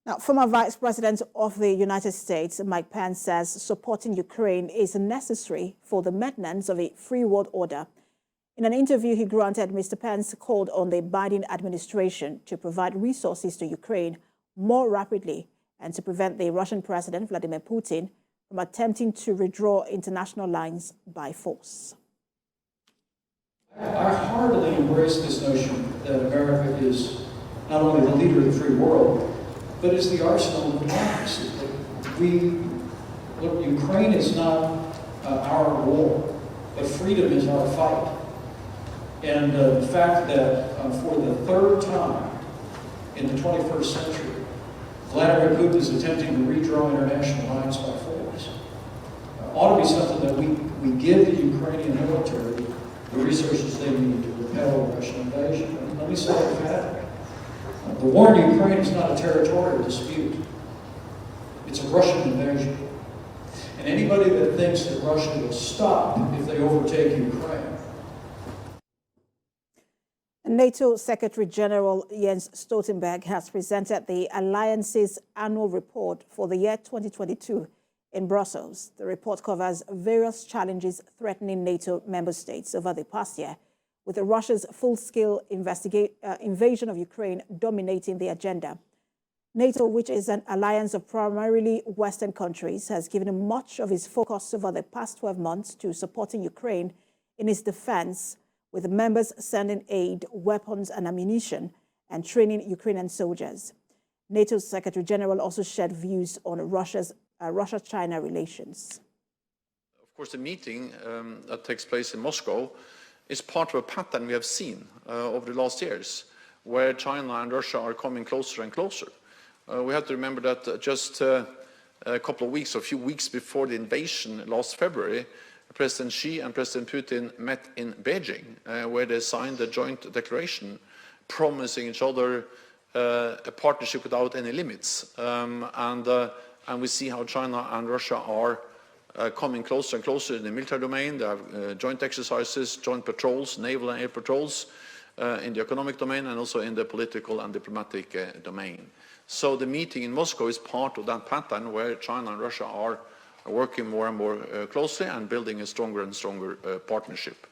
Now, former Vice President of the United States, Mike Pence, says supporting Ukraine is necessary for the maintenance of a free world order. In an interview he granted, Mr. Pence called on the Biden administration to provide resources to Ukraine more rapidly and to prevent the Russian President, Vladimir Putin, from attempting to redraw international lines by force. I heartily embrace this notion that America is not only the leader of the free world, but is the arsenal of democracy. Look, Ukraine is not our war, but freedom is our fight. And the fact that for the third time in the 21st century, Vladimir Putin is attempting to redraw international lines by force ought to be something that we give the Ukrainian military the resources they need to repel the Russian invasion. And let me say it emphatically. The war in Ukraine is not a territorial dispute. It's a Russian invasion. And anybody that thinks that Russia will stop if they overtake Ukraine. NATO Secretary General Jens Stoltenberg has presented the Alliance's annual report for the year 2022 in Brussels. The report covers various challenges threatening NATO member states over the past year, with Russia's full-scale invasion of Ukraine dominating the agenda. NATO, which is an alliance of primarily Western countries, has given much of its focus over the past 12 months to supporting Ukraine in its defense, with members sending aid, weapons and ammunition, and training Ukrainian soldiers. NATO's Secretary General also shared views on Russia-China relations. Of course, the meeting that takes place in Moscow is part of a pattern we have seen over the last years, where China and Russia are coming closer and closer. We have to remember that just a couple of weeks, or a few weeks before the invasion last February, President Xi and President Putin met in Beijing, where they signed a joint declaration promising each other a partnership without any limits. And we see how China and Russia are coming closer and closer in the military domain. They have joint exercises, joint patrols, naval and air patrols, in the economic domain and also in the political and diplomatic domain. So the meeting in Moscow is part of that pattern where China and Russia are working more and more closely and building a stronger and stronger partnership.